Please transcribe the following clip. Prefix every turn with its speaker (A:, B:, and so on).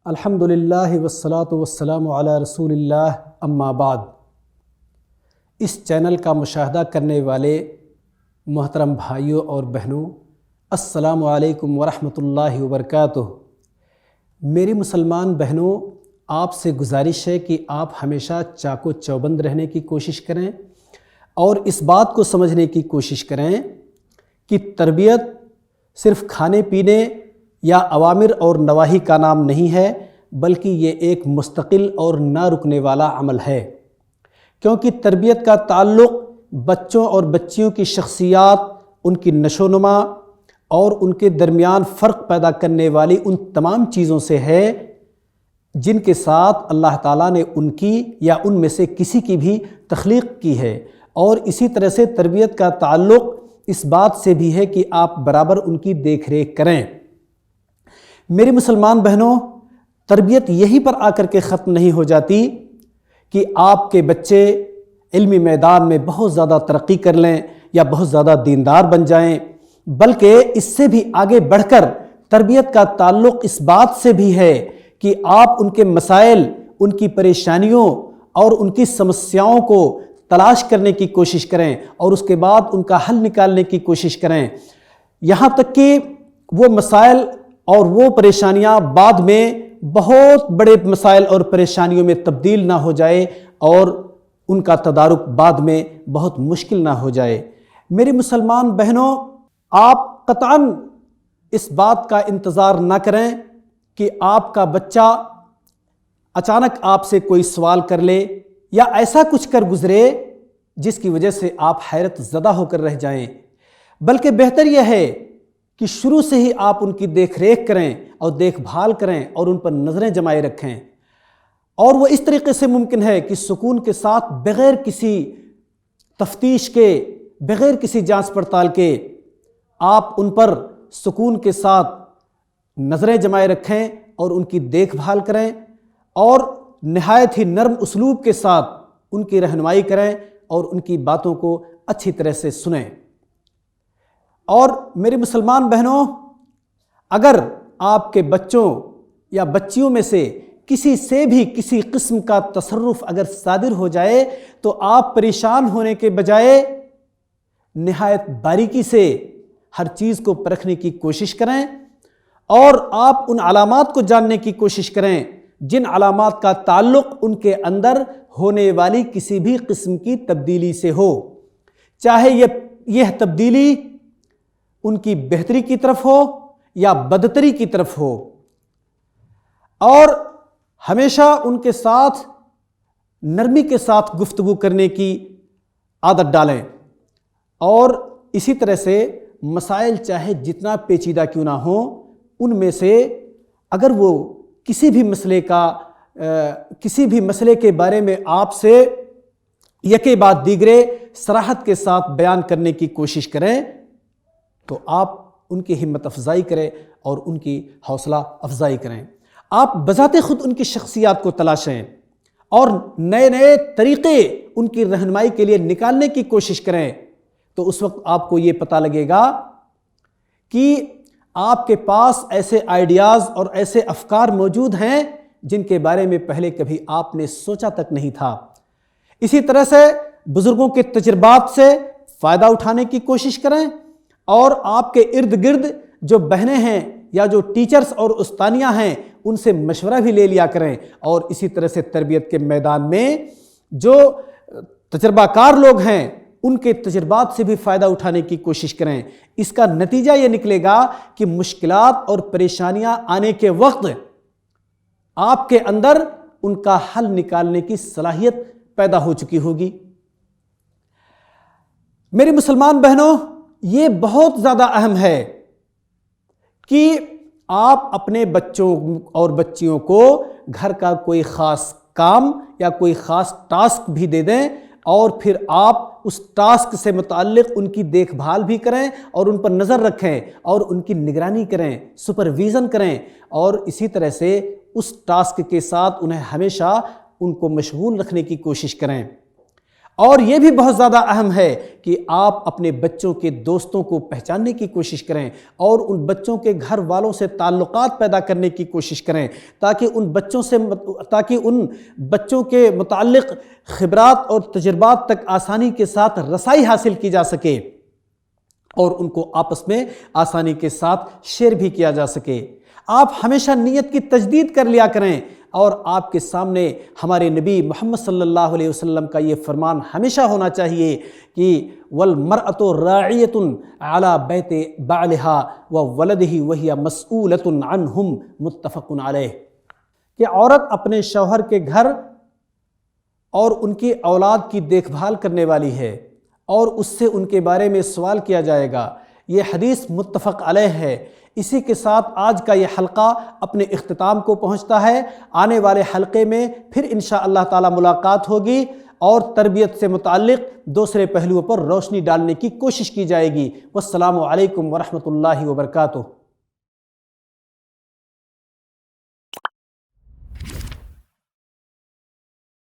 A: الحمدللہ والصلاة والسلام علی رسول اللہ اما بعد۔ اس چینل کا مشاہدہ کرنے والے محترم بھائیوں اور بہنوں، السلام علیکم ورحمۃ اللہ وبرکاتہ۔ میری مسلمان بہنوں، آپ سے گزارش ہے کہ آپ ہمیشہ چاق و چوبند رہنے کی کوشش کریں اور اس بات کو سمجھنے کی کوشش کریں کہ تربیت صرف کھانے پینے یا اوامر اور نواہی کا نام نہیں ہے، بلکہ یہ ایک مستقل اور نہ رکنے والا عمل ہے، کیونکہ تربیت کا تعلق بچوں اور بچیوں کی شخصیات، ان کی نشو و نما اور ان کے درمیان فرق پیدا کرنے والی ان تمام چیزوں سے ہے جن کے ساتھ اللہ تعالیٰ نے ان کی یا ان میں سے کسی کی بھی تخلیق کی ہے۔ اور اسی طرح سے تربیت کا تعلق اس بات سے بھی ہے کہ آپ برابر ان کی دیکھ ریکھ کریں۔ میری مسلمان بہنوں، تربیت یہیں پر آ کر کے ختم نہیں ہو جاتی کہ آپ کے بچے علمی میدان میں بہت زیادہ ترقی کر لیں یا بہت زیادہ دیندار بن جائیں، بلکہ اس سے بھی آگے بڑھ کر تربیت کا تعلق اس بات سے بھی ہے کہ آپ ان کے مسائل، ان کی پریشانیوں اور ان کی سمسیاؤں کو تلاش کرنے کی کوشش کریں اور اس کے بعد ان کا حل نکالنے کی کوشش کریں، یہاں تک کہ وہ مسائل اور وہ پریشانیاں بعد میں بہت بڑے مسائل اور پریشانیوں میں تبدیل نہ ہو جائے اور ان کا تدارک بعد میں بہت مشکل نہ ہو جائے۔ میری مسلمان بہنوں، آپ قطعاً اس بات کا انتظار نہ کریں کہ آپ کا بچہ اچانک آپ سے کوئی سوال کر لے یا ایسا کچھ کر گزرے جس کی وجہ سے آپ حیرت زدہ ہو کر رہ جائیں، بلکہ بہتر یہ ہے کہ شروع سے ہی آپ ان کی دیکھ ریکھ کریں اور دیکھ بھال کریں اور ان پر نظریں جمائے رکھیں، اور وہ اس طریقے سے ممکن ہے کہ سکون کے ساتھ بغیر کسی تفتیش کے، بغیر کسی جانچ پڑتال کے آپ ان پر سکون کے ساتھ نظریں جمائے رکھیں اور ان کی دیکھ بھال کریں اور نہایت ہی نرم اسلوب کے ساتھ ان کی رہنمائی کریں اور ان کی باتوں کو اچھی طرح سے سنیں۔ اور میری مسلمان بہنوں، اگر آپ کے بچوں یا بچیوں میں سے کسی سے بھی کسی قسم کا تصرف اگر صادر ہو جائے تو آپ پریشان ہونے کے بجائے نہایت باریکی سے ہر چیز کو پرکھنے کی کوشش کریں اور آپ ان علامات کو جاننے کی کوشش کریں جن علامات کا تعلق ان کے اندر ہونے والی کسی بھی قسم کی تبدیلی سے ہو، چاہے یہ تبدیلی ان کی بہتری کی طرف ہو یا بدتری کی طرف ہو، اور ہمیشہ ان کے ساتھ نرمی کے ساتھ گفتگو کرنے کی عادت ڈالیں، اور اسی طرح سے مسائل چاہے جتنا پیچیدہ کیوں نہ ہوں، ان میں سے اگر وہ کسی بھی مسئلے کے بارے میں آپ سے یکے بعد دیگرے صراحت کے ساتھ بیان کرنے کی کوشش کریں تو آپ ان کی ہمت افزائی کریں اور ان کی حوصلہ افزائی کریں۔ آپ بذات خود ان کی شخصیات کو تلاشیں اور نئے نئے طریقے ان کی رہنمائی کے لیے نکالنے کی کوشش کریں، تو اس وقت آپ کو یہ پتہ لگے گا کہ آپ کے پاس ایسے آئیڈیاز اور ایسے افکار موجود ہیں جن کے بارے میں پہلے کبھی آپ نے سوچا تک نہیں تھا۔ اسی طرح سے بزرگوں کے تجربات سے فائدہ اٹھانے کی کوشش کریں اور آپ کے ارد گرد جو بہنیں ہیں یا جو ٹیچرز اور استانیاں ہیں ان سے مشورہ بھی لے لیا کریں، اور اسی طرح سے تربیت کے میدان میں جو تجربہ کار لوگ ہیں ان کے تجربات سے بھی فائدہ اٹھانے کی کوشش کریں۔ اس کا نتیجہ یہ نکلے گا کہ مشکلات اور پریشانیاں آنے کے وقت آپ کے اندر ان کا حل نکالنے کی صلاحیت پیدا ہو چکی ہوگی۔ میری مسلمان بہنوں، یہ بہت زیادہ اہم ہے کہ آپ اپنے بچوں اور بچیوں کو گھر کا کوئی خاص کام یا کوئی خاص ٹاسک بھی دے دیں اور پھر آپ اس ٹاسک سے متعلق ان کی دیکھ بھال بھی کریں اور ان پر نظر رکھیں اور ان کی نگرانی کریں، سپرویژن کریں، اور اسی طرح سے اس ٹاسک کے ساتھ انہیں ہمیشہ ان کو مشغول رکھنے کی کوشش کریں۔ اور یہ بھی بہت زیادہ اہم ہے کہ آپ اپنے بچوں کے دوستوں کو پہچاننے کی کوشش کریں اور ان بچوں کے گھر والوں سے تعلقات پیدا کرنے کی کوشش کریں تاکہ ان بچوں کے متعلق خبرات اور تجربات تک آسانی کے ساتھ رسائی حاصل کی جا سکے اور ان کو آپس میں آسانی کے ساتھ شیئر بھی کیا جا سکے۔ آپ ہمیشہ نیت کی تجدید کر لیا کریں، اور آپ کے سامنے ہمارے نبی محمد صلی اللہ علیہ وسلم کا یہ فرمان ہمیشہ ہونا چاہیے کہ وَالْمَرْأَةُ رَاعِيَةٌ عَلَى بَيْتِ بَعْلِهَا وَوَلَدِهِ وَهِيَ مَسْئُولَةٌ عَنْهُمْ متفق علیہ، کہ عورت اپنے شوہر کے گھر اور ان کی اولاد کی دیکھ بھال کرنے والی ہے اور اس سے ان کے بارے میں سوال کیا جائے گا۔ یہ حدیث متفق علیہ ہے۔ اسی کے ساتھ آج کا یہ حلقہ اپنے اختتام کو پہنچتا ہے۔ آنے والے حلقے میں پھر انشاءاللہ تعالی ملاقات ہوگی اور تربیت سے متعلق دوسرے پہلوؤں پر روشنی ڈالنے کی کوشش کی جائے گی۔ والسلام علیکم ورحمۃ اللہ وبرکاتہ۔